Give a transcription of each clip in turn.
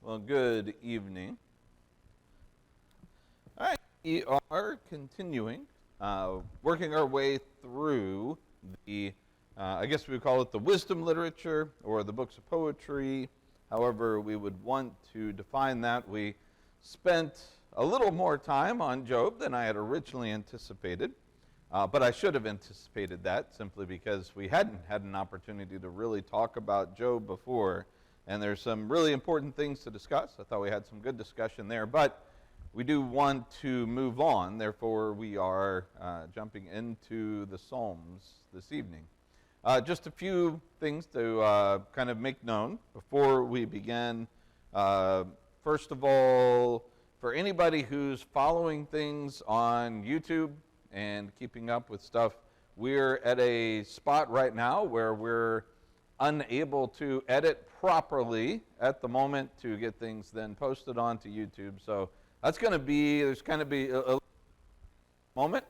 Well, good evening. All right, we are continuing, working our way through the, I guess we would call it the wisdom literature or the books of poetry, however we would want to define that. We spent a little more time on Job than I had originally anticipated, but I should have anticipated that simply because we hadn't had an opportunity to really talk about Job before. And there's some really important things to discuss. I thought we had some good discussion there, but we do want to move on. Therefore, we are jumping into the Psalms this evening. Just a few things to kind of make known before we begin. First of all, for anybody who's following things on YouTube and keeping up with stuff, we're at a spot right now where we're unable to edit properly at the moment to get things then posted onto YouTube. So that's going to be, there's going to be a moment,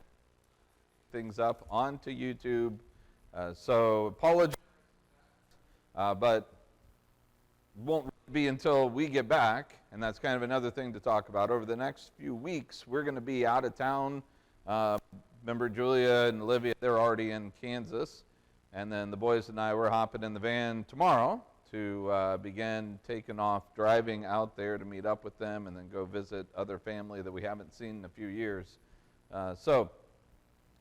things up onto YouTube. So apologize, but won't be until we get back, and that's kind of another thing to talk about. Over the next few weeks, we're going to be out of town. Remember Julia and Olivia, they're already in Kansas. And then the boys and I, we're hopping in the van tomorrow to begin taking off, driving out there to meet up with them and then go visit other family that we haven't seen in a few years. So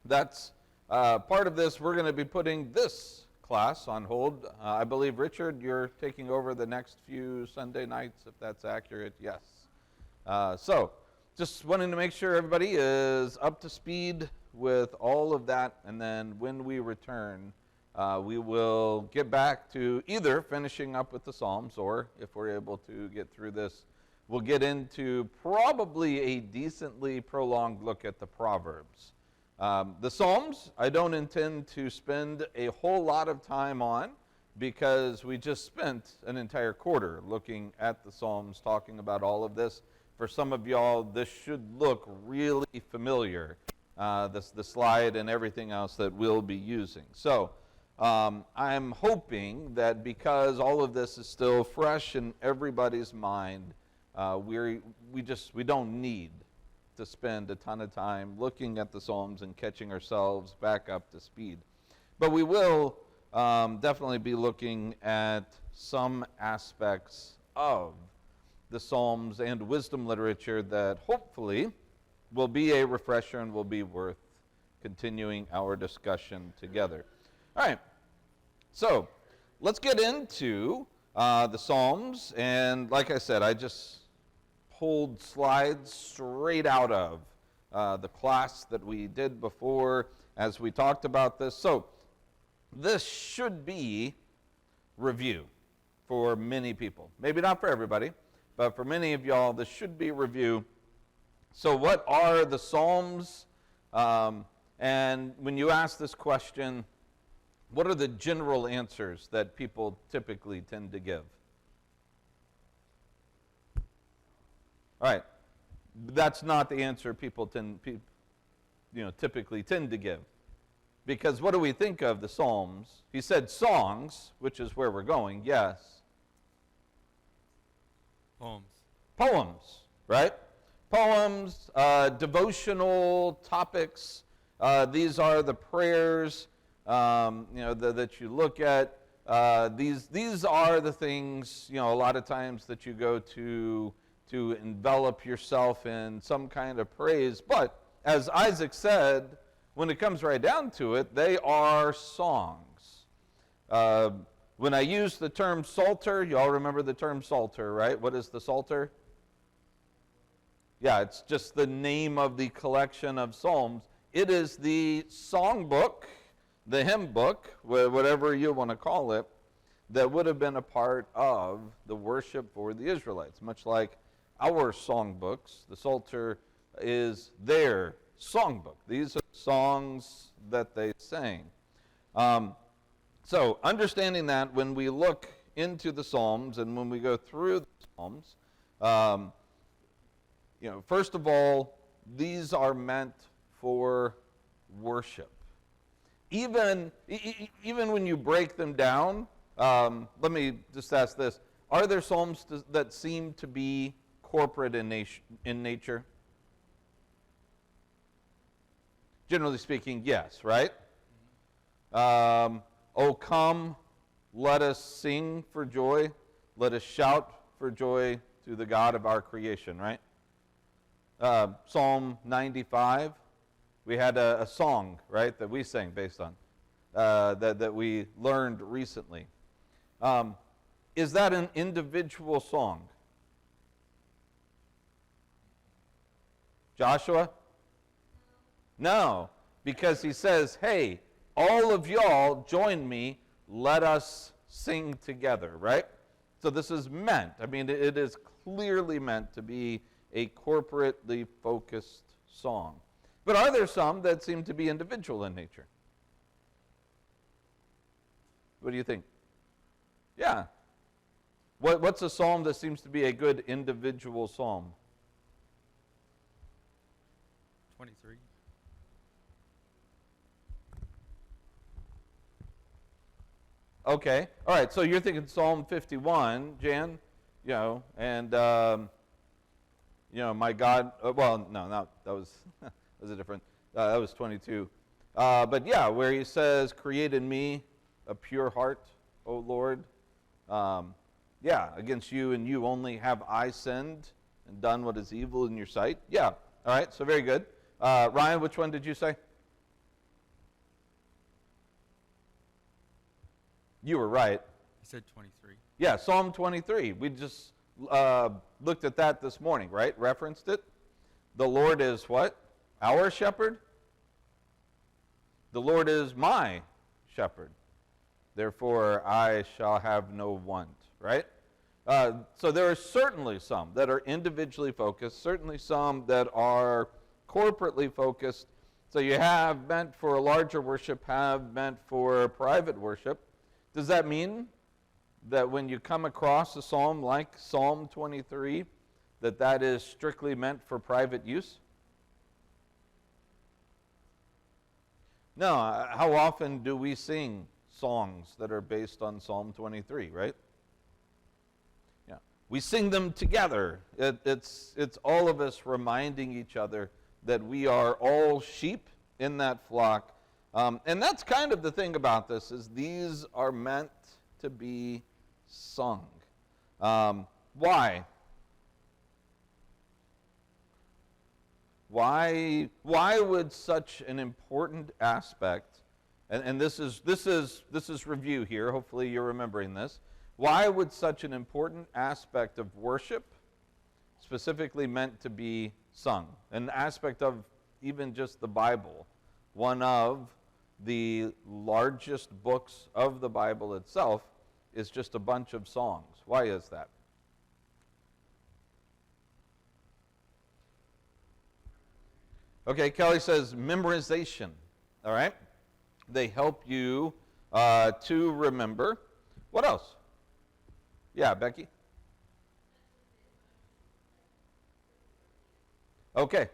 that's part of this. We're going to be putting this class on hold. I believe, Richard, you're taking over the next few Sunday nights, if that's accurate. Yes. So just wanting to make sure everybody is up to speed with all of that. And then when we return, we will get back to either finishing up with the Psalms, or if we're able to get through this, we'll get into probably a decently prolonged look at the Proverbs. The Psalms, I don't intend to spend a whole lot of time on because we just spent an entire quarter looking at the Psalms, talking about all of this. For some of y'all, this should look really familiar, the slide and everything else that we'll be using. So I'm hoping that because all of this is still fresh in everybody's mind, we don't need to spend a ton of time looking at the Psalms and catching ourselves back up to speed. But we will definitely be looking at some aspects of the Psalms and wisdom literature that hopefully will be a refresher and will be worth continuing our discussion together. All right, so let's get into the Psalms. And like I said, I just pulled slides straight out of the class that we did before as we talked about this. So this should be review for many people. Maybe not for everybody, but for many of y'all, this should be review. So what are the Psalms? And when you ask this question, what are the general answers that people typically tend to give? All right, that's not the answer people typically tend to give. Because what do we think of the Psalms? He said songs, which is where we're going, yes. Poems. Poems, right? Poems, devotional topics. These are the prayers that you look at. These are the things, a lot of times that you go to envelop yourself in some kind of praise. But as Isaac said, when it comes right down to it, they are songs. When I use the term psalter, you all remember the term psalter, right? What is the psalter? Yeah, it's just the name of the collection of psalms. It is the song book, the hymn book, whatever you want to call it, that would have been a part of the worship for the Israelites. Much like our songbooks, the Psalter is their songbook. These are songs that they sang. So understanding that when we look into the Psalms and when we go through the Psalms, first of all, these are meant for worship. Even when you break them down, let me just ask this. are there psalms that seem to be corporate in nature? Generally speaking, yes, right? Oh, come, let us sing for joy. Let us shout for joy to the God of our creation, right? Psalm 95, we had a song, right, that we sang based on, that we learned recently. Is that an individual song? Joshua? No, because he says, hey, all of y'all join me, let us sing together, right? So this is meant, it is clearly meant to be a corporately focused song. But are there some that seem to be individual in nature? What do you think? Yeah. What's a psalm that seems to be a good individual psalm? 23. Okay. All right. So you're thinking Psalm 51, Jan, and my God. Well, no, that was that was a different. That was 22. But yeah, where he says, "Create in me a pure heart, O Lord." Yeah, against you and you only have I sinned and done what is evil in your sight. Yeah. All right. So very good. Ryan, which one did you say? You were right. I said 23. Yeah, Psalm 23. We just looked at that this morning, right? Referenced it. The Lord is what? Our shepherd? The Lord is my shepherd. Therefore, I shall have no want, right? So there are certainly some that are individually focused, certainly some that are corporately focused. So you have meant for a larger worship, have meant for private worship. Does that mean that when you come across a psalm like Psalm 23, that is strictly meant for private use? No. How often do we sing songs that are based on Psalm 23, right? Yeah. We sing them together. It's all of us reminding each other that we are all sheep in that flock. And that's kind of the thing about this, is these are meant to be sung. Why? Why would such an important aspect, and this is review here, hopefully you're remembering this, why would such an important aspect of worship specifically meant to be sung? An aspect of even just the Bible, one of the largest books of the Bible itself, is just a bunch of songs. Why is that? Okay, Kelly says memorization. All right? They help you to remember. What else? Yeah, Becky? Okay.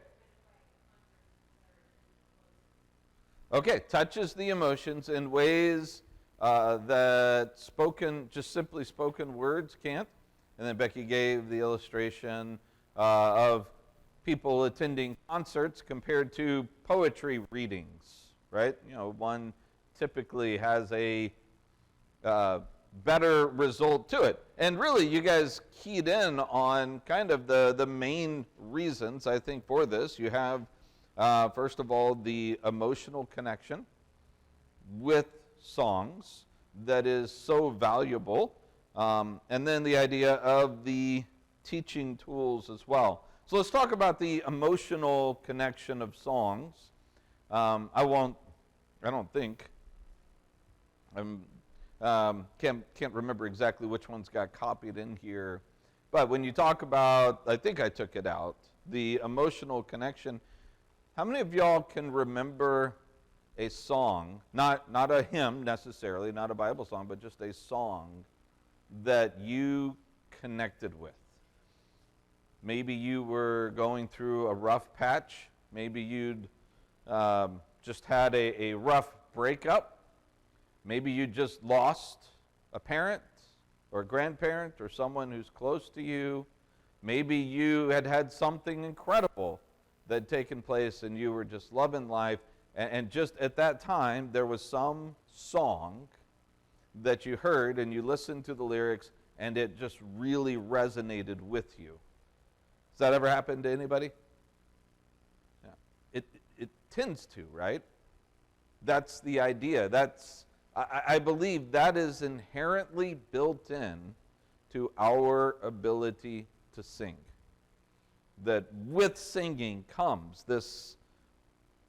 Okay, touches the emotions in ways that simply spoken words can't. And then Becky gave the illustration of people attending concerts compared to poetry readings, right? One typically has a better result to it. And really, you guys keyed in on kind of the main reasons, I think, for this. You have, first of all, the emotional connection with songs that is so valuable. And then the idea of the teaching tools as well. So let's talk about the emotional connection of songs. I don't think. Can't remember exactly which ones got copied in here. But when you talk about, I think I took it out, the emotional connection, how many of y'all can remember a song, not a hymn necessarily, not a Bible song, but just a song that you connected with? Maybe you were going through a rough patch. Maybe you'd just had a rough breakup. Maybe you just lost a parent. or a grandparent or someone who's close to you. Maybe you had had something incredible that had taken place and you were just loving life. And just at that time, there was some song that you heard and you listened to the lyrics and it just really resonated with you. Has that ever happened to anybody? Yeah. It tends to, right? That's the idea. I believe that is inherently built in to our ability to sing. That with singing comes this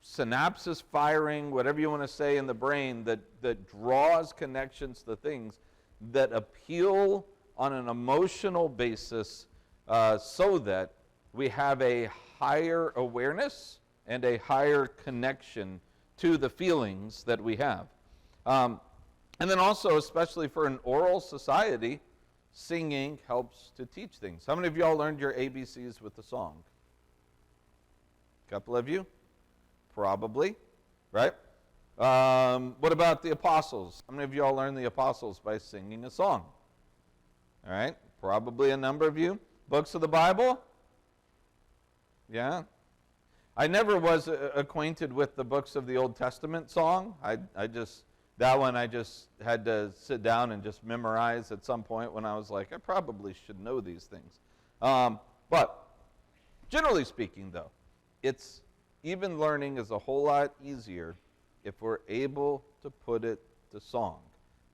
synapses firing, whatever you want to say, in the brain that draws connections to things that appeal on an emotional basis so that we have a higher awareness and a higher connection to the feelings that we have. And then also, especially for an oral society, singing helps to teach things. How many of y'all learned your ABCs with the song? A couple of you? Probably, right? What about the apostles? How many of y'all learned the apostles by singing a song? All right, probably a number of you. Books of the Bible? Yeah. I never was acquainted with the books of the Old Testament song. That one I just had to sit down and just memorize at some point when I was like, I probably should know these things. But generally speaking, though, even learning is a whole lot easier if we're able to put it to song.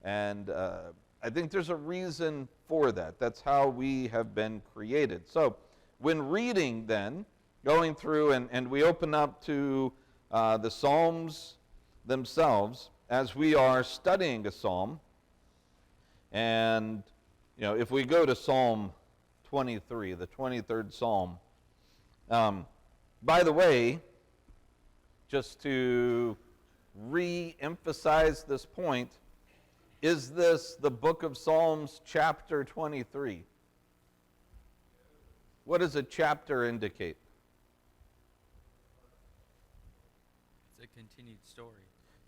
And I think there's a reason for that. That's how we have been created. So when reading then, going through and we open up to the Psalms themselves, as we are studying a psalm, and if we go to Psalm 23, the 23rd Psalm, by the way, just to re-emphasize this point, is this the book of Psalms chapter 23? What does a chapter indicate? It's a continued story.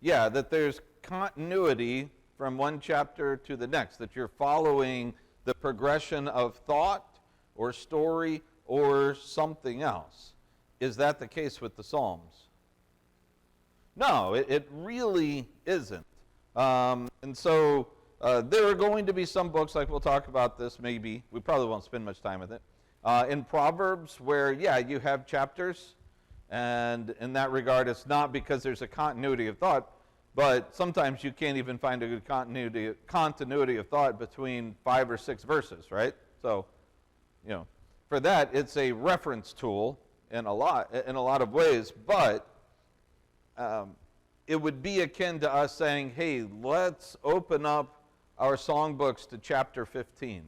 Yeah, that there's continuity from one chapter to the next, that you're following the progression of thought or story or something else. Is that the case with the Psalms? No, it really isn't. And so there are going to be some books, like we'll talk about this maybe, we probably won't spend much time with it, in Proverbs where, you have chapters. And in that regard, it's not because there's a continuity of thought, but sometimes you can't even find a good continuity of thought between 5 or 6 verses, right? So, for that, it's a reference tool in a lot of ways, but it would be akin to us saying, hey, let's open up our songbooks to chapter 15,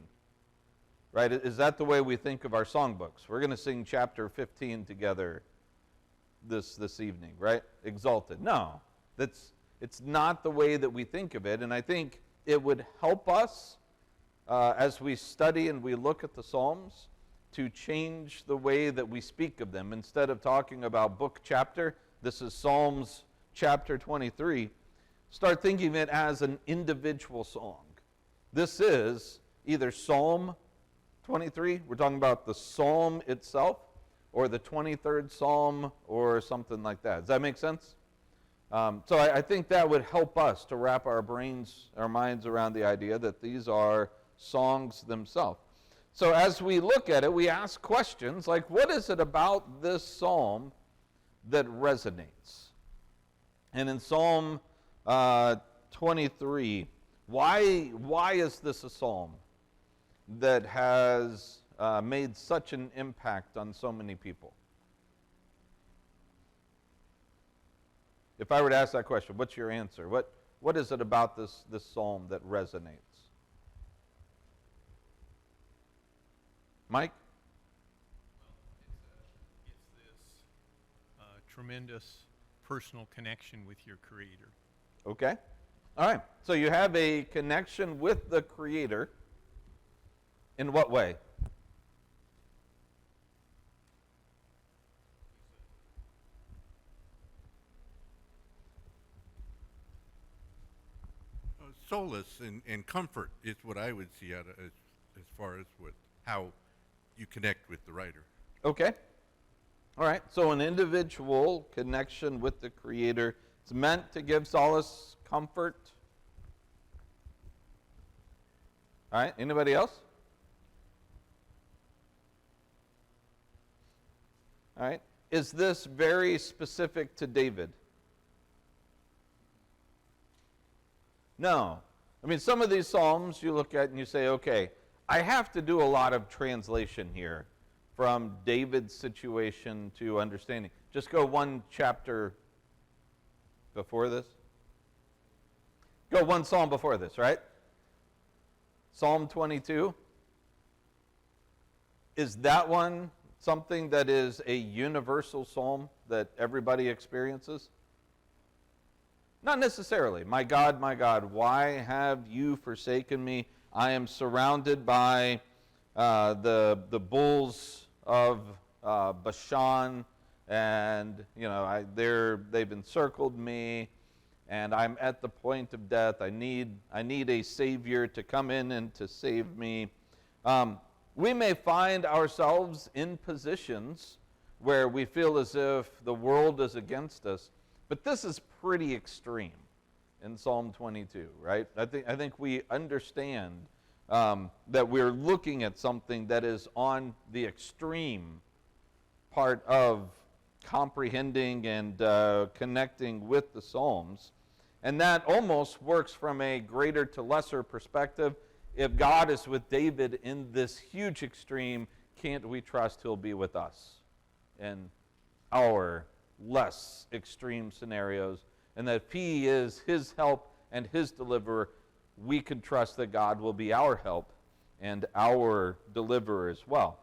right? Is that the way we think of our songbooks? We're going to sing chapter 15 together this evening, right? Exalted. No, it's not the way that we think of it, and I think it would help us as we study and we look at the Psalms to change the way that we speak of them. Instead of talking about book chapter, this is Psalms chapter 23, start thinking of it as an individual song. This is either Psalm 23, we're talking about the psalm itself, or the 23rd Psalm, or something like that. Does that make sense? So I think that would help us to wrap our minds around the idea that these are songs themselves. So as we look at it, we ask questions like, what is it about this psalm that resonates? And in Psalm 23, why is this a psalm that has made such an impact on so many people? If I were to ask that question, what's your answer? What is it about this psalm that resonates? Mike? It's this tremendous personal connection with your Creator. Okay. All right. So you have a connection with the Creator. In what way? solace and comfort is what I would see out of as far as with how you connect with the writer. Okay. All right. So an individual connection with the Creator. It's meant to give solace, comfort. All right. Anybody else? All right. Is this very specific to David? No. I mean, some of these Psalms you look at and you say, okay, I have to do a lot of translation here from David's situation to understanding. Just go one chapter before this. Go one Psalm before this, right? Psalm 22. Is that one something that is a universal psalm that everybody experiences? Not necessarily. My God, why have you forsaken me? I am surrounded by the bulls of Bashan, and they've encircled me, and I'm at the point of death. I need a Savior to come in and to save me. We may find ourselves in positions where we feel as if the world is against us, but this is pretty extreme in Psalm 22, right? I think we understand that we're looking at something that is on the extreme part of comprehending and connecting with the Psalms. And that almost works from a greater to lesser perspective. If God is with David in this huge extreme, can't we trust he'll be with us in our less extreme scenarios? And that if he is his help and his deliverer, we can trust that God will be our help and our deliverer as well.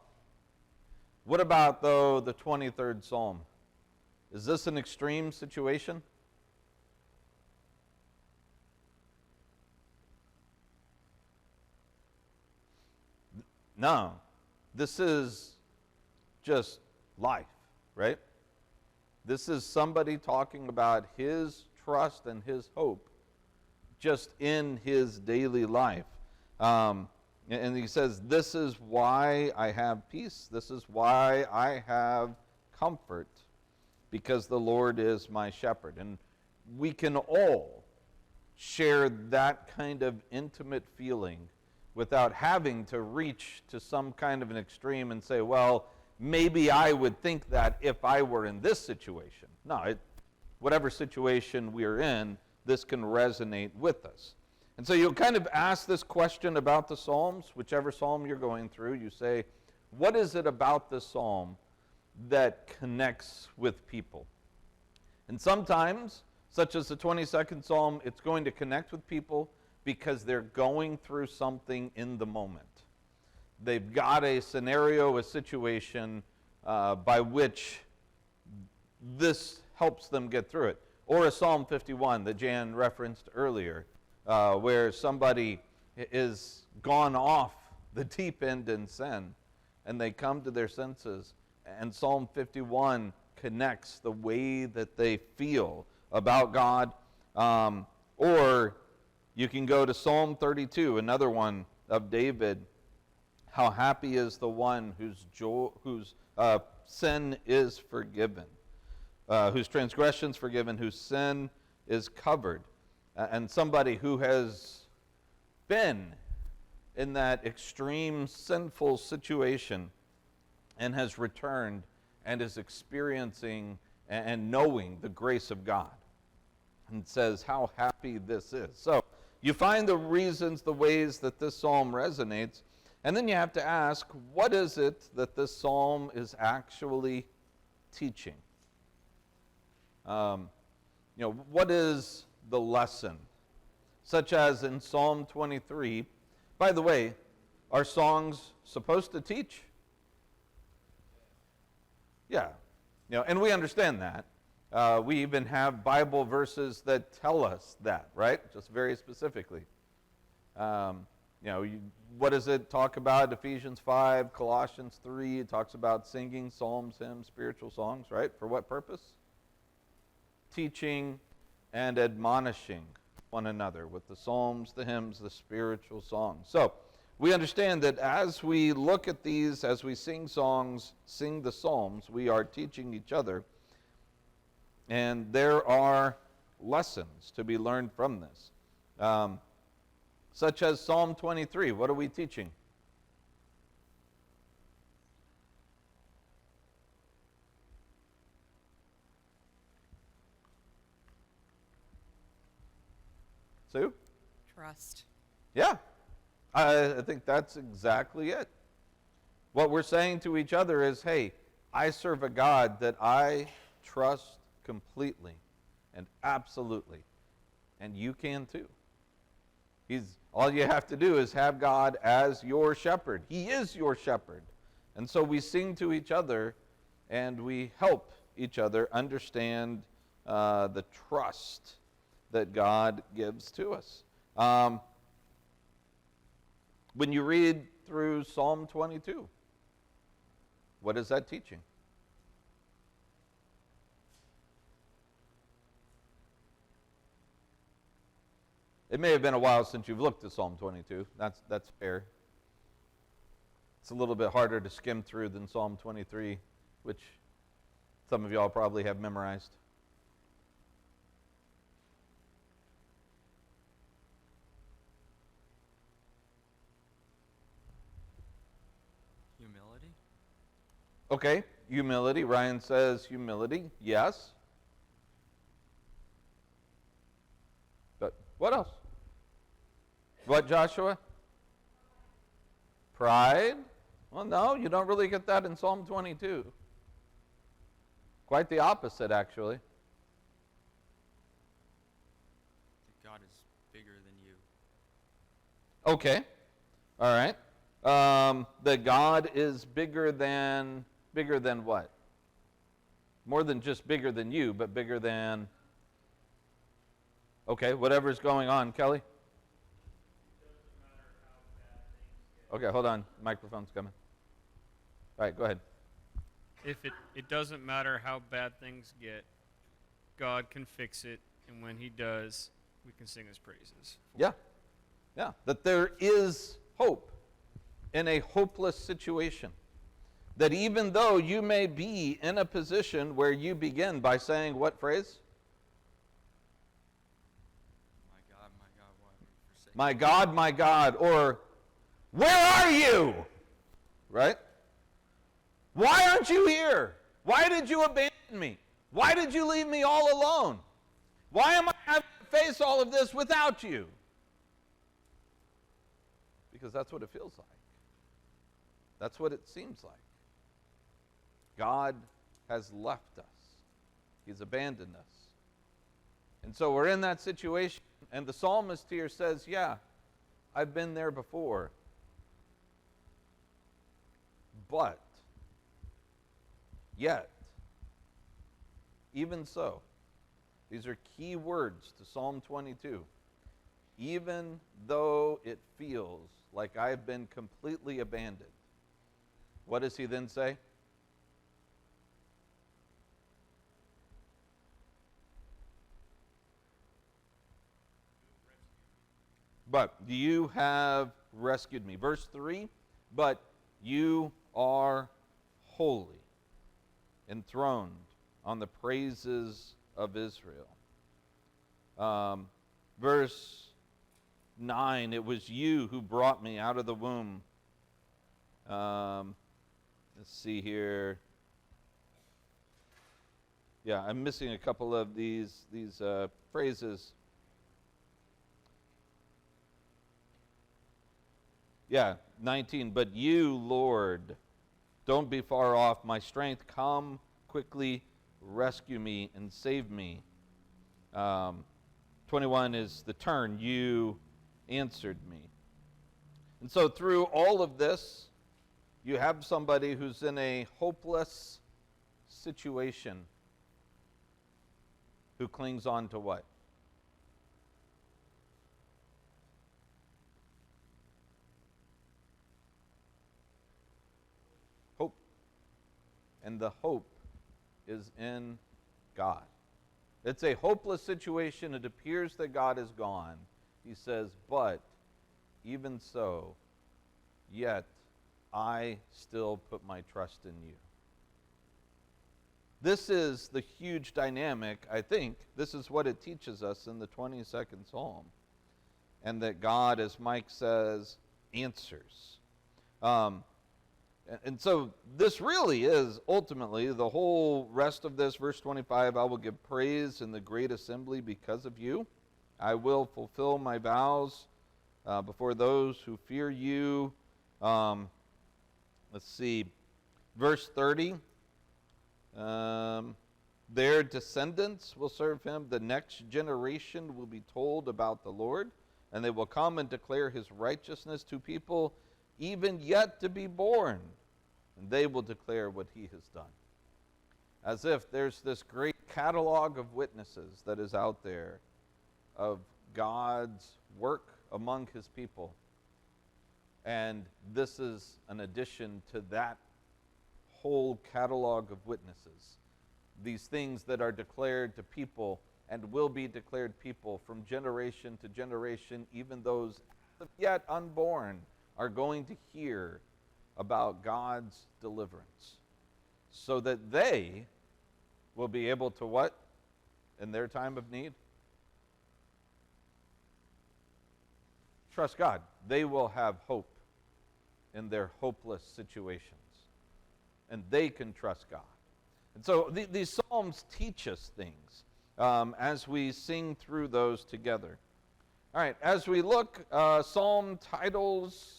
What about, though, the 23rd Psalm? Is this an extreme situation? No. This is just life, right? This is somebody talking about his trust and his hope just in his daily life. And he says, this is why I have peace. This is why I have comfort, because the Lord is my shepherd. And we can all share that kind of intimate feeling without having to reach to some kind of an extreme and say, well, maybe I would think that if I were in this situation. No, whatever situation we're in, this can resonate with us. And so you'll kind of ask this question about the Psalms, whichever Psalm you're going through. You say, what is it about this Psalm that connects with people? And sometimes, such as the 22nd Psalm, it's going to connect with people because they're going through something in the moment. They've got a scenario, a situation by which this helps them get through it. Or a Psalm 51 that Jan referenced earlier, where somebody is gone off the deep end in sin, and they come to their senses. And Psalm 51 connects the way that they feel about God. Or you can go to Psalm 32, another one of David. How happy is the one whose sin is forgiven, whose transgressions forgiven, whose sin is covered. And somebody who has been in that extreme sinful situation and has returned and is experiencing and knowing the grace of God. And says how happy this is. So you find the reasons, the ways that this psalm resonates, and then you have to ask, what is it that this psalm is actually teaching? What is the lesson? Such as in Psalm 23. By the way, are songs supposed to teach? Yeah. And we understand that. We even have Bible verses that tell us that, right? Just very specifically. What does it talk about? Ephesians 5, Colossians 3, it talks about singing psalms, hymns, spiritual songs, right? For what purpose? Teaching and admonishing one another with the psalms, the hymns, the spiritual songs. So we understand that as we look at these, as we sing songs, sing the psalms, we are teaching each other. And there are lessons to be learned from this. Such as Psalm 23. What are we teaching? Sue? Trust. Yeah, I think that's exactly it. What we're saying to each other is, hey, I serve a God that I trust completely and absolutely, and you can too. All you have to do is have God as your shepherd. He is your shepherd. And so we sing to each other and we help each other understand the trust that God gives to us. When you read through Psalm 22, what is that teaching? It may have been a while since you've looked at Psalm 22. That's fair. It's a little bit harder to skim through than Psalm 23, which some of y'all probably have memorized. Humility. Okay, humility. Ryan says humility. Yes. But what else? What, Joshua? Pride? Well, no, you don't really get that in Psalm 22. Quite the opposite, actually. That God is bigger than you. Okay, all right. That God is bigger than what? More than just bigger than you, but bigger than. Okay, whatever's going on, Kelly. Okay, hold on. Microphone's coming. All right, go ahead. If it doesn't matter how bad things get, God can fix it, and when He does, we can sing His praises. Yeah, yeah. That there is hope in a hopeless situation. That even though you may be in a position where you begin by saying what phrase? My God, My God, or where are you? Right? Why aren't you here? Why did you abandon me? Why did you leave me all alone? Why am I having to face all of this without you? Because that's what it feels like. That's what it seems like. God has left us. He's abandoned us. And so we're in that situation, and the psalmist here says, yeah, I've been there before. But, yet, even so, these are key words to Psalm 22. Even though it feels like I've been completely abandoned, what does he then say? But you have rescued me. Verse 3, but you are holy, enthroned on the praises of Israel. Verse 9, it was you who brought me out of the womb. Let's see here. Yeah, I'm missing a couple of these phrases. Yeah, 19, but you, Lord, don't be far off. My strength, come quickly, rescue me and save me. 21 is the turn, you answered me. And so through all of this, you have somebody who's in a hopeless situation who clings on to what? Hope. And the hope is in God. It's a hopeless situation. It appears that God is gone. He says, but even so, yet I still put my trust in you. This is the huge dynamic, I think. This is what it teaches us in the 22nd Psalm. And that God, as Mike says, answers. And so this really is ultimately the whole rest of this. Verse 25, I will give praise in the great assembly because of you. I will fulfill my vows before those who fear you. Let's see, verse 30. Their descendants will serve him. The next generation will be told about the Lord, and they will come and declare his righteousness to people even yet to be born, and they will declare what he has done. As if there's this great catalog of witnesses that is out there of God's work among his people. And this is an addition to that whole catalog of witnesses. These things that are declared to people and will be declared people from generation to generation, even those yet unborn are going to hear about God's deliverance, so that they will be able to what? In their time of need? Trust God. They will have hope in their hopeless situations, and they can trust God. And so these Psalms teach us things as we sing through those together. All right, as we look, Psalm titles,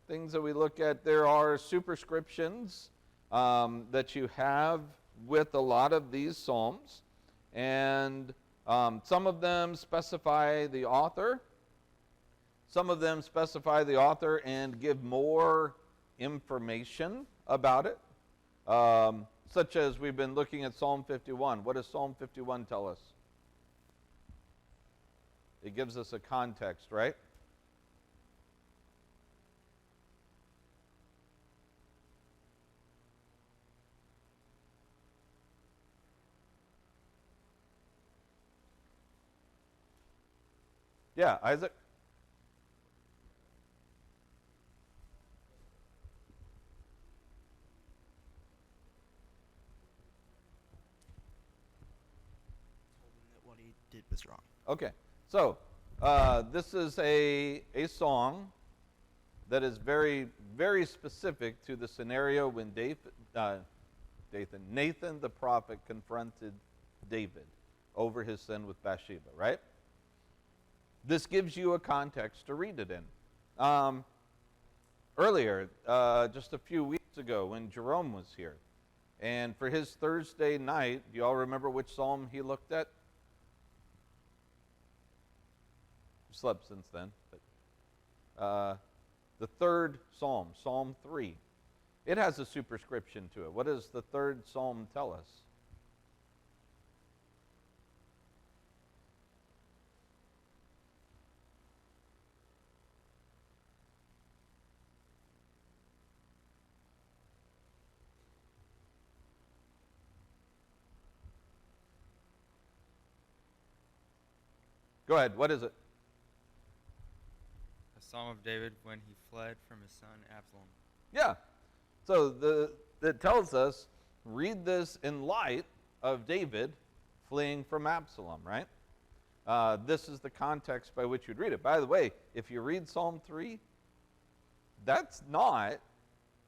things that we look at, there are superscriptions that you have with a lot of these Psalms, and some of them specify the author. Some of them specify the author and give more information about it, such as we've been looking at Psalm 51. What does Psalm 51 tell us? It gives us a context, right? Yeah, Isaac? Told him that what he did was wrong. Okay, so this is a song that is very, very specific to the scenario when Nathan the prophet confronted David over his sin with Bathsheba, right? This gives you a context to read it in. Earlier, just a few weeks ago when Jerome was here, and for his Thursday night, do you all remember which psalm he looked at? Slept since then, but the third psalm, Psalm 3. It has a superscription to it. What does the third psalm tell us? Go ahead, what is it? A Psalm of David when he fled from his son Absalom. Yeah. So it tells us, read this in light of David fleeing from Absalom, right? This is the context by which you'd read it. By the way, if you read Psalm 3, that's not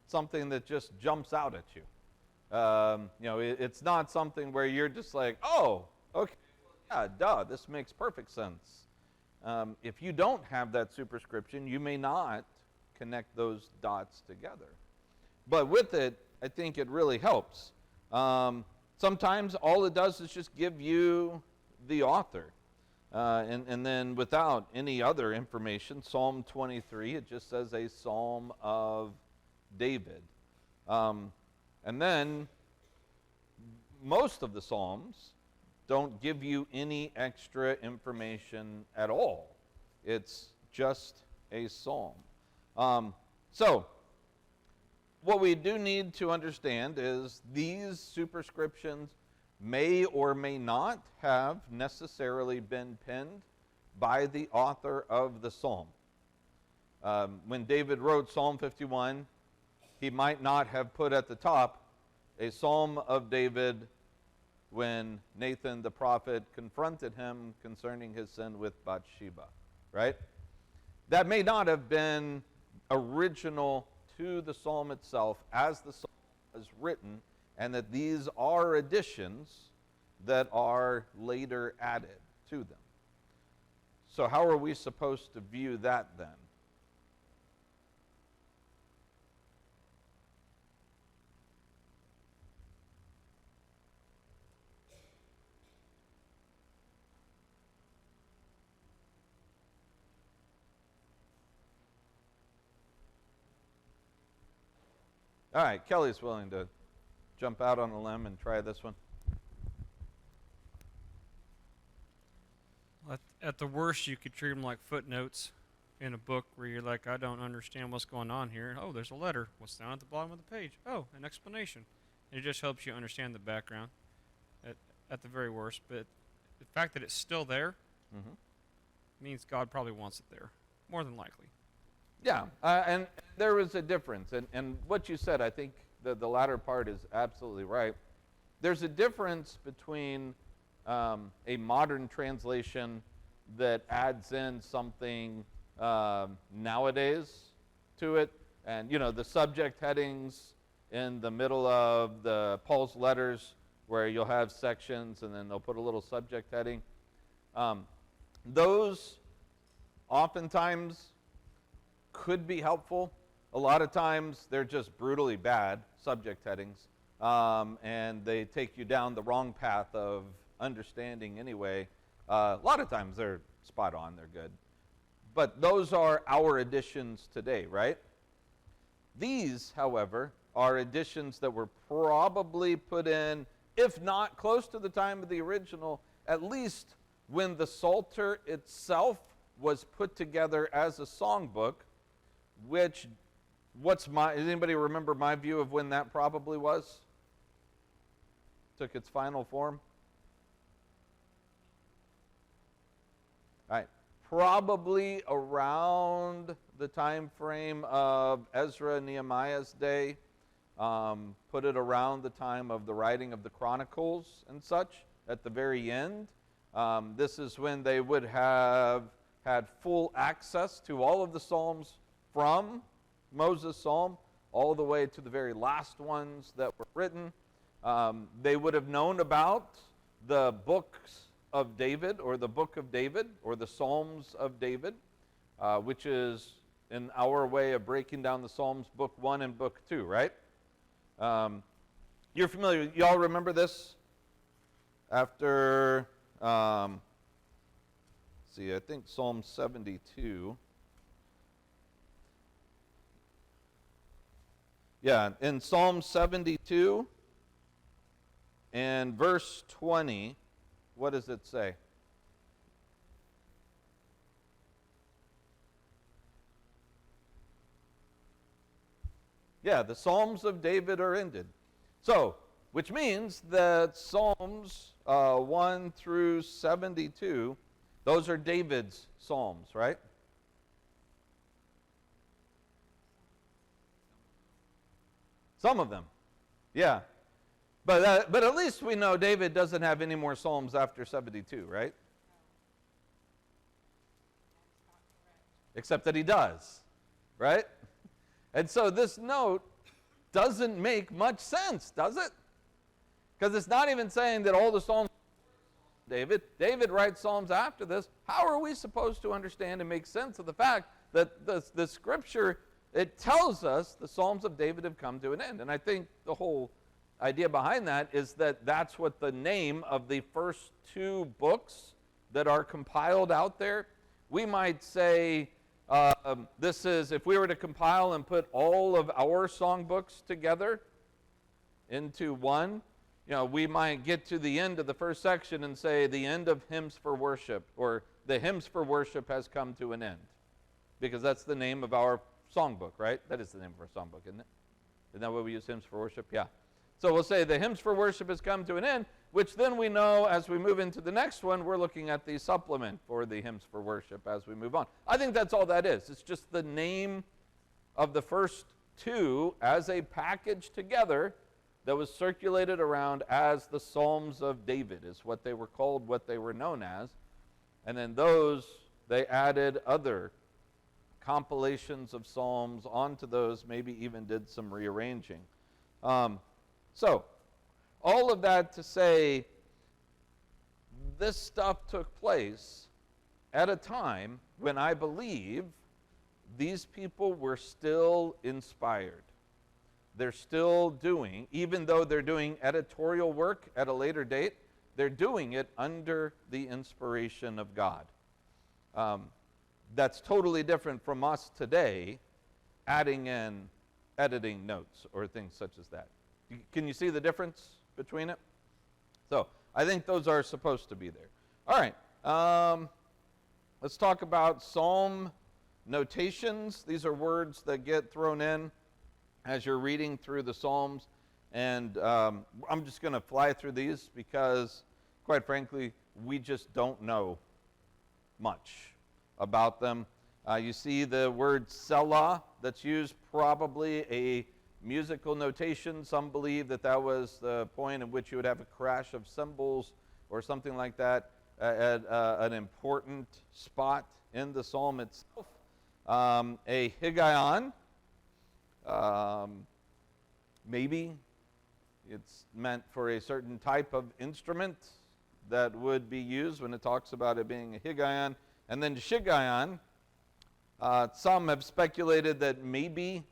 something that just jumps out at you. It's not something where you're just like, oh, okay, yeah, duh, this makes perfect sense. If you don't have that superscription, you may not connect those dots together. But with it, I think it really helps. Sometimes all it does is just give you the author. And then without any other information, Psalm 23, it just says a psalm of David. And then most of the Psalms don't give you any extra information at all. It's just a psalm. So, what we do need to understand is these superscriptions, may or may not have necessarily been penned by the author of the psalm. When David wrote Psalm 51, he might not have put at the top a psalm of David when Nathan the prophet confronted him concerning his sin with Bathsheba, right? That may not have been original to the psalm itself as the psalm was written, and that these are additions that are later added to them. So how are we supposed to view that then? All right, Kelly's willing to jump out on a limb and try this one. At the worst, you could treat them like footnotes in a book where you're like, I don't understand what's going on here. Oh, there's a letter. What's down at the bottom of the page? Oh, an explanation. And it just helps you understand the background at the very worst. But the fact that it's still there means God probably wants it there, more than likely. Yeah, and there is a difference. And what you said, I think the latter part is absolutely right. There's a difference between a modern translation that adds in something nowadays to it. And, you know, the subject headings in the middle of the Paul's letters where you'll have sections and then they'll put a little subject heading. Those oftentimes could be helpful. A lot of times they're just brutally bad subject headings, and they take you down the wrong path of understanding anyway. A lot of times they're spot on, they're good. But those are our additions today, right? These, however, are additions that were probably put in, if not close to the time of the original, at least when the Psalter itself was put together as a songbook, which, does anybody remember my view of when that probably was? Took its final form? All right. Probably around the time frame of Ezra and Nehemiah's day. Put it around the time of the writing of the Chronicles and such at the very end. This is when they would have had full access to all of the Psalms from Moses' Psalm all the way to the very last ones that were written. They would have known about the books of David, or the book of David, or the Psalms of David, which is in our way of breaking down the Psalms, book 1 and book 2, right? You're familiar, y'all remember this? After, I think Psalm 72. Yeah, in Psalm 72 and verse 20, what does it say? Yeah, the Psalms of David are ended. So, which means that Psalms 1 through 72, those are David's Psalms, right? Some of them, yeah. But at least we know David doesn't have any more Psalms after 72, right? Except that he does, right? And so this note doesn't make much sense, does it? Because it's not even saying that all the Psalms David writes Psalms after this. How are we supposed to understand and make sense of the fact that the Scripture, it tells us the Psalms of David have come to an end? And I think the whole idea behind that is that that's what the name of the first two books that are compiled out there. We might say this is, if we were to compile and put all of our songbooks together into one, you know, we might get to the end of the first section and say the end of hymns for worship, or the hymns for worship has come to an end, because that's the name of our songbook, right? That is the name of our songbook, isn't it? Isn't that what we use, hymns for worship? Yeah. So we'll say the hymns for worship has come to an end, which then we know as we move into the next one, we're looking at the supplement for the hymns for worship as we move on. I think that's all that is. It's just the name of the first two as a package together that was circulated around as the Psalms of David, is what they were called, what they were known as. And then those, they added other compilations of psalms onto those, maybe even did some rearranging. So, all of that to say, this stuff took place at a time when I believe these people were still inspired. They're still doing, even though they're doing editorial work at a later date, they're doing it under the inspiration of God. That's totally different from us today, adding in editing notes or things such as that. Can you see the difference between it? So I think those are supposed to be there. All right, let's talk about psalm notations. These are words that get thrown in as you're reading through the Psalms. And I'm just going to fly through these because, quite frankly, we just don't know much about them. You see the word Selah that's used, probably a musical notation. Some believe that that was the point in which you would have a crash of cymbals or something like that at an important spot in the psalm itself. A higgaion, maybe it's meant for a certain type of instrument that would be used when it talks about it being a higgaion. And then shiggaion, some have speculated that maybe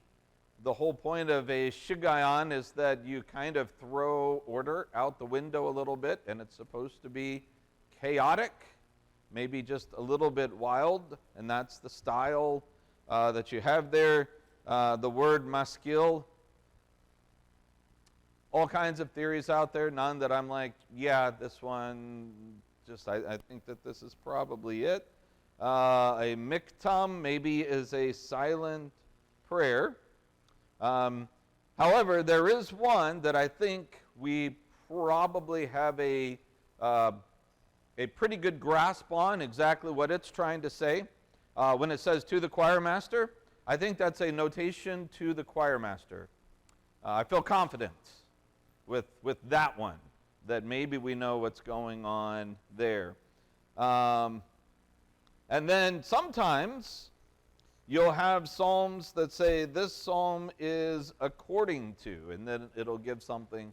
the whole point of a shiggaion is that you kind of throw order out the window a little bit, and it's supposed to be chaotic, maybe just a little bit wild, and that's the style that you have there. The word maskil, all kinds of theories out there, none that I'm like, yeah, this one, just I think that this is probably it. A miktam maybe is a silent prayer. However, there is one that I think we probably have a pretty good grasp on exactly what it's trying to say. When it says to the choir master, I think that's a notation to the choir master. I feel confident with that one, that maybe we know what's going on there. And then sometimes you'll have psalms that say this psalm is according to, and then it'll give something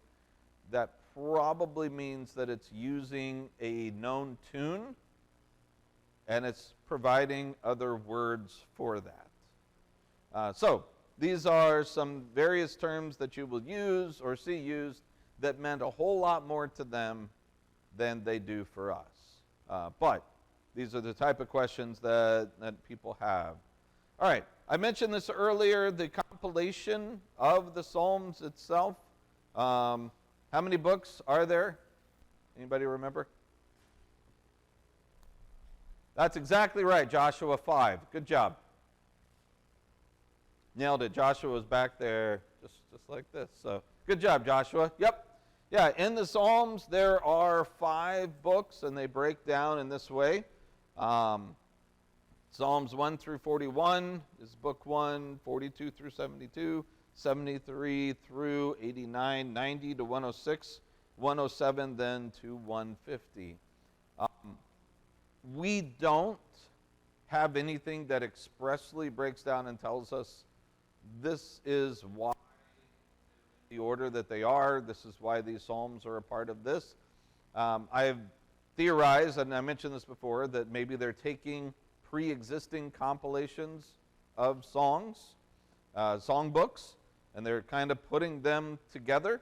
that probably means that it's using a known tune, and it's providing other words for that. So these are some various terms that you will use or see used that meant a whole lot more to them than they do for us. But these are the type of questions that people have. All right, I mentioned this earlier, the compilation of the Psalms itself. How many books are there? Anybody remember? That's exactly right, Joshua 5. Good job. Nailed it. Joshua was back there just like this. So good job, Joshua. Yep. Yeah, in the Psalms there are 5 books, and they break down in this way. Psalms 1 through 41 is book 1, 42 through 72, 73 through 89, 90 to 106, 107 then to 150. We don't have anything that expressly breaks down and tells us this is why the order that they are, this is why these psalms are a part of this. I've theorized, and I mentioned this before, that maybe they're taking pre-existing compilations of songs, songbooks, and they're kind of putting them together.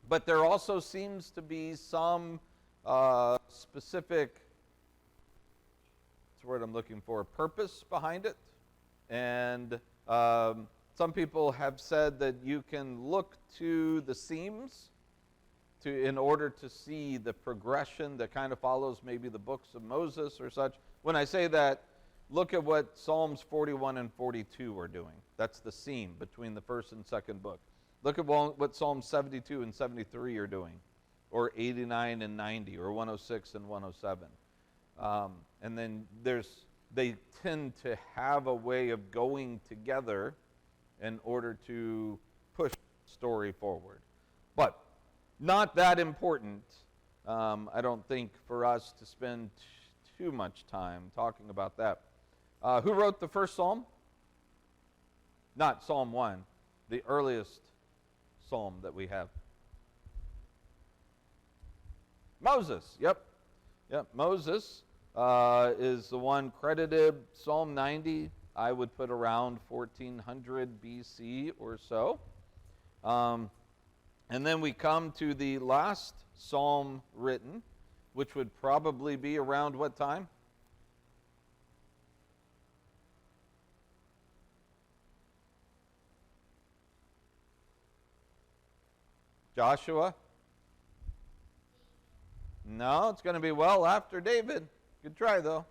But there also seems to be some specific, what's the word I'm looking for, purpose behind it. And some people have said that you can look to the seams in order to see the progression that kind of follows maybe the books of Moses or such. When I say that, look at what Psalms 41 and 42 are doing. That's the seam between the first and second book. Look at what Psalms 72 and 73 are doing. or 89 and 90, or 106 and 107. And then they tend to have a way of going together in order to push the story forward. But not that important, I don't think, for us to spend too much time talking about that. Who wrote the first psalm? Not Psalm 1, the earliest psalm that we have. Moses, yep. Moses is the one credited. Psalm 90, I would put around 1400 BC or so. And then we come to the last psalm written, which would probably be around what time? Joshua? No, it's going to be well after David. Good try, though.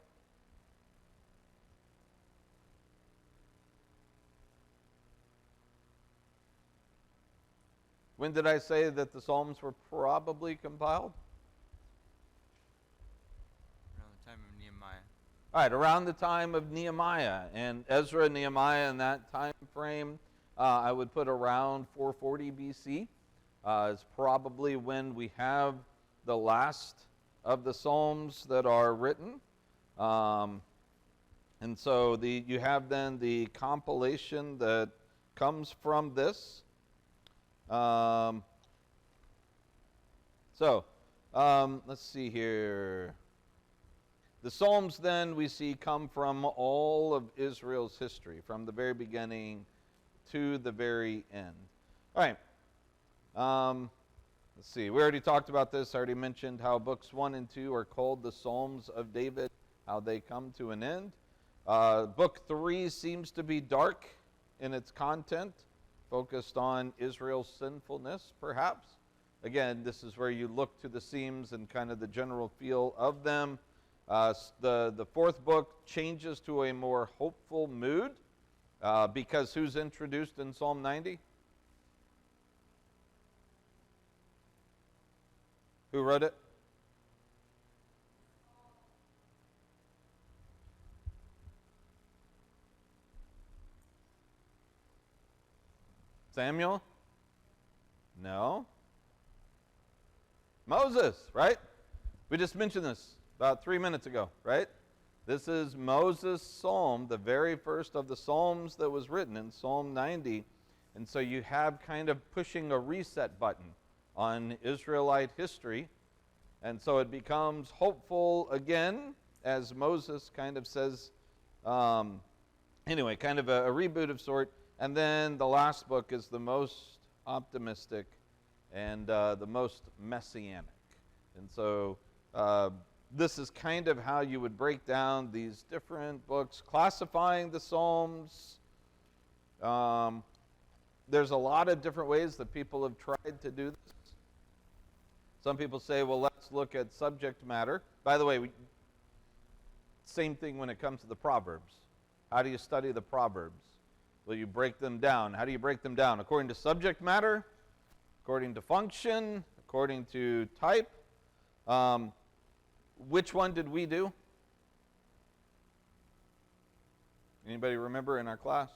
When did I say that the Psalms were probably compiled? Around the time of Nehemiah. All right, around the time of Nehemiah. And Ezra and Nehemiah in that time frame, I would put around 440 BC. Is probably when we have the last of the Psalms that are written. And so you have then the compilation that comes from this. Let's see here. The Psalms then we see come from all of Israel's history, from the very beginning to the very end. All right. Let's see. We already talked about this. I already mentioned how books 1 and 2 are called the Psalms of David, how they come to an end. Book 3 seems to be dark in its content, focused on Israel's sinfulness, perhaps. Again, this is where you look to the themes and kind of the general feel of them. The fourth book changes to a more hopeful mood because who's introduced in Psalm 90? Who wrote it? Samuel? No. Moses, right? We just mentioned this about 3 minutes ago, right? This is Moses' psalm, the very first of the psalms that was written in Psalm 90. And so you have kind of pushing a reset button on Israelite history. And so it becomes hopeful again, as Moses kind of says, anyway, kind of a reboot of sort. And then the last book is the most optimistic and the most messianic. And so this is kind of how you would break down these different books, classifying the Psalms. There's a lot of different ways that people have tried to do this. Some people say, well, let's look at subject matter. By the way, same thing when it comes to the Proverbs. How do you study the Proverbs? Well, you break them down. How do you break them down? According to subject matter, according to function, according to type. Which one did we do? Anybody remember in our class?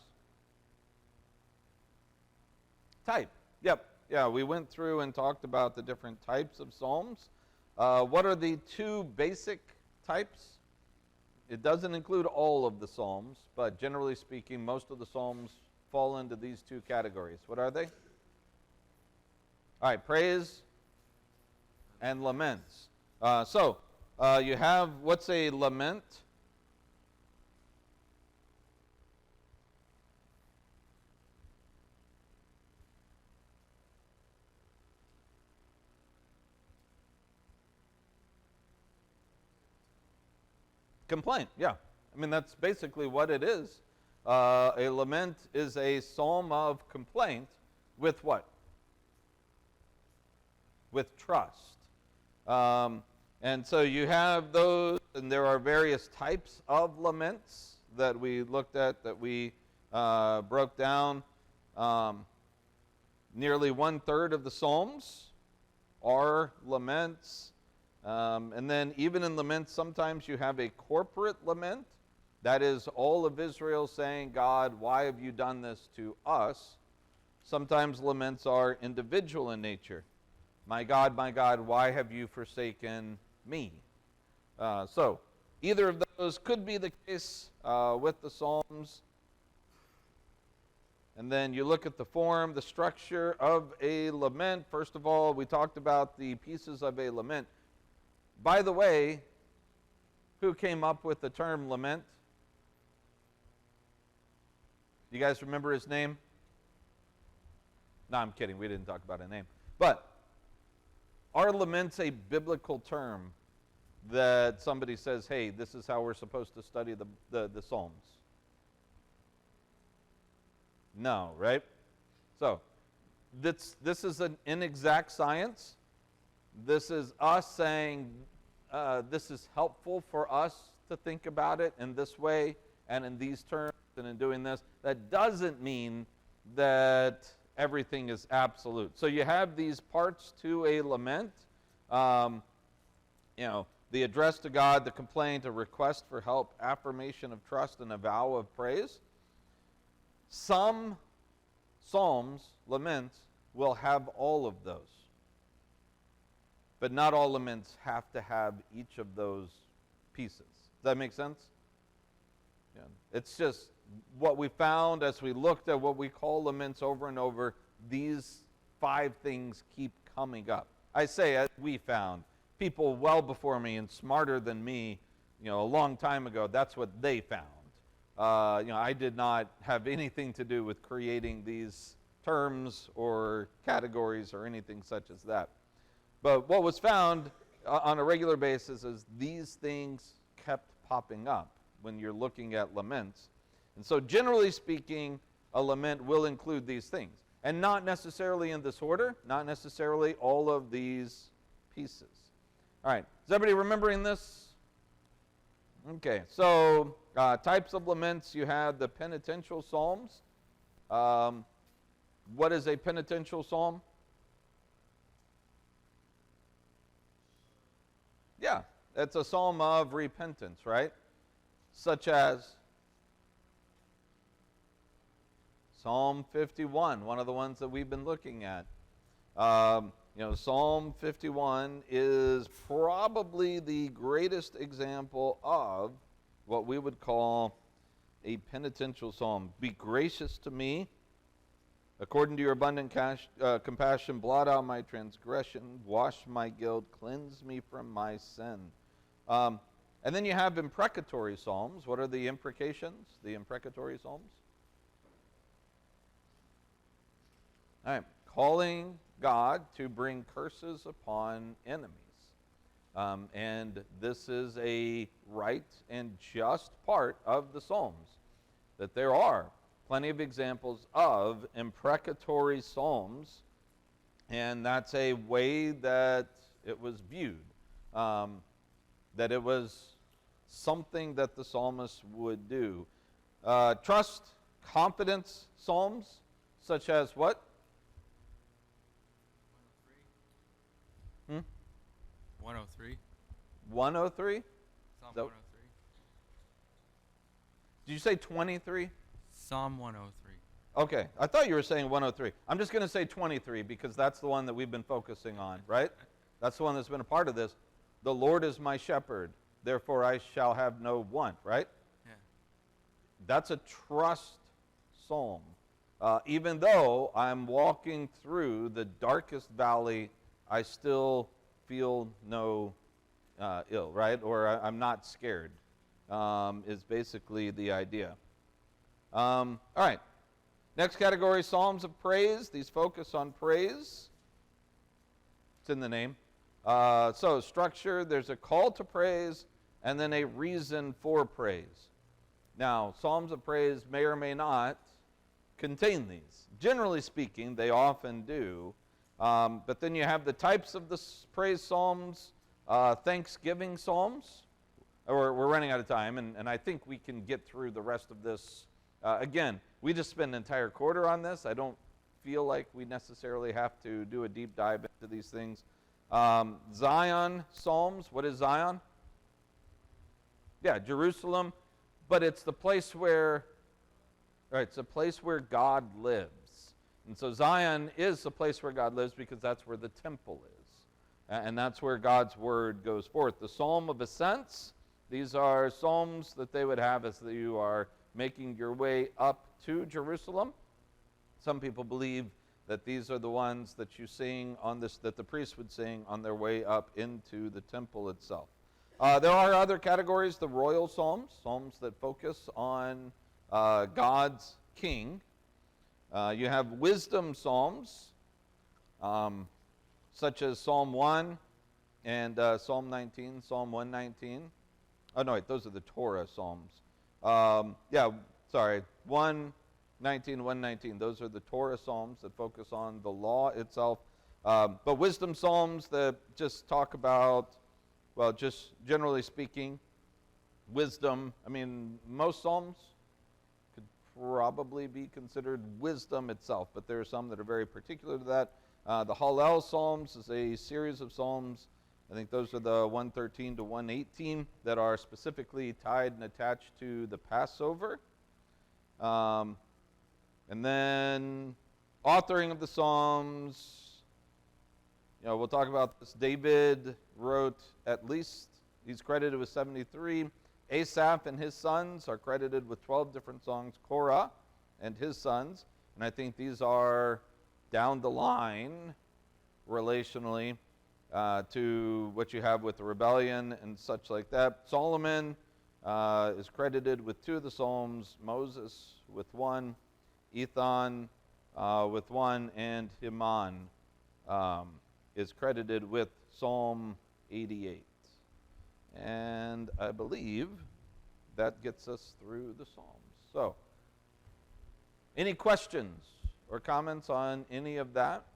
Type. Yep. Yeah, we went through and talked about the different types of psalms. What are the two basic types? It doesn't include all of the psalms, but generally speaking, most of the psalms fall into these two categories. What are they? All right, praise and laments. You have, what's a lament? Complaint, yeah. I mean, that's basically what it is. A lament is a psalm of complaint with what? With trust. And so you have those, and there are various types of laments that we looked at, that we broke down. Nearly 1/3 of the Psalms are laments. And then even in laments, sometimes you have a corporate lament. That is all of Israel saying, God, why have you done this to us? Sometimes laments are individual in nature. My God, why have you forsaken me? So either of those could be the case with the Psalms. And then you look at the form, the structure of a lament. First of all, we talked about the pieces of a lament. By the way, who came up with the term lament? Do you guys remember his name? No, I'm kidding. We didn't talk about a name. But are laments a biblical term that somebody says, hey, this is how we're supposed to study the Psalms? No, right? So, this is an inexact science. This is us saying this is helpful for us to think about it in this way and in these terms and in doing this. That doesn't mean that everything is absolute. So you have these parts to a lament. The address to God, the complaint, a request for help, affirmation of trust, and a vow of praise. Some psalms, laments, will have all of those. But not all laments have to have each of those pieces. Does that make sense? Yeah. It's just what we found as we looked at what we call laments over and over. These 5 things keep coming up. I say, as we found, people well before me and smarter than me, a long time ago, that's what they found. I did not have anything to do with creating these terms or categories or anything such as that. But what was found on a regular basis is these things kept popping up when you're looking at laments. And so generally speaking, a lament will include these things. And not necessarily in this order, not necessarily all of these pieces. All right, is everybody remembering this? Okay, so types of laments, you have the penitential psalms. What is a penitential psalm? Yeah, it's a psalm of repentance, right? Such as Psalm 51, one of the ones that we've been looking at. Psalm 51 is probably the greatest example of what we would call a penitential psalm. Be gracious to me, according to your abundant compassion, blot out my transgression, wash my guilt, cleanse me from my sin. And then you have imprecatory psalms. What are the imprecations, the imprecatory psalms? All right, calling God to bring curses upon enemies. And this is a right and just part of the Psalms, that there are plenty of examples of imprecatory psalms, and that's a way that it was viewed, that it was something that the psalmist would do. Trust, confidence psalms, such as what? 103. 103? Psalm So- 103. Did you say 23? Psalm 103. Okay, I thought you were saying 103. I'm just going to say 23 because that's the one that we've been focusing on, right? That's the one that's been a part of this. The Lord is my shepherd, therefore I shall have no want, right? Yeah. That's a trust psalm. Even though I'm walking through the darkest valley, I still feel no ill, right? Or I'm not scared, is basically the idea. All right. Next category, Psalms of Praise. These focus on praise. It's in the name. So structure, there's a call to praise and then a reason for praise. Now, Psalms of Praise may or may not contain these. Generally speaking, they often do. But then you have the types of the praise psalms, thanksgiving psalms. We're running out of time, and I think we can get through the rest of this. Again, we just spent an entire quarter on this. I don't feel like we necessarily have to do a deep dive into these things. Zion Psalms. What is Zion? Yeah, Jerusalem, but it's the place where, right, it's a place where God lives. And so Zion is the place where God lives because that's where the temple is. And that's where God's word goes forth. The Psalm of Ascents, these are psalms that they would have as you are making your way up to Jerusalem. Some people believe that these are the ones that you sing on this, that the priests would sing on their way up into the temple itself. There are other categories, the royal psalms, psalms that focus on God's king. You have wisdom psalms, such as Psalm 1 and Psalm 19, Psalm 119. Oh, no, wait, those are the Torah psalms. 119, 119. Those are the Torah psalms that focus on the law itself. But wisdom psalms that just talk about, well, just generally speaking, wisdom. I mean, most psalms could probably be considered wisdom itself, but there are some that are very particular to that. The Hallel Psalms is a series of psalms. I think those are the 113 to 118 that are specifically tied and attached to the Passover. And then authoring of the Psalms, we'll talk about this. David wrote at least, he's credited with 73. Asaph and his sons are credited with 12 different songs. Korah and his sons. And I think these are down the line relationally to what you have with the rebellion and such like that. Solomon is credited with 2 of the Psalms, Moses with 1, Ethan with 1, and Heman is credited with Psalm 88. And I believe that gets us through the Psalms. So, any questions or comments on any of that?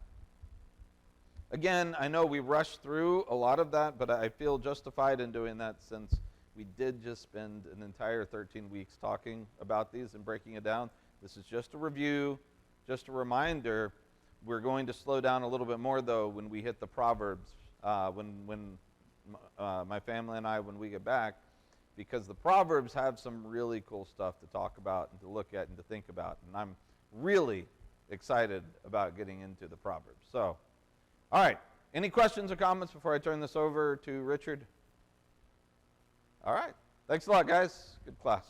Again, I know we rushed through a lot of that, but I feel justified in doing that since we did just spend an entire 13 weeks talking about these and breaking it down. This is just a review, just a reminder. We're going to slow down a little bit more, though, when we hit the Proverbs, when my family and I, when we get back, because the Proverbs have some really cool stuff to talk about and to look at and to think about. And I'm really excited about getting into the Proverbs. So, all right. Any questions or comments before I turn this over to Richard? All right. Thanks a lot, guys. Good class.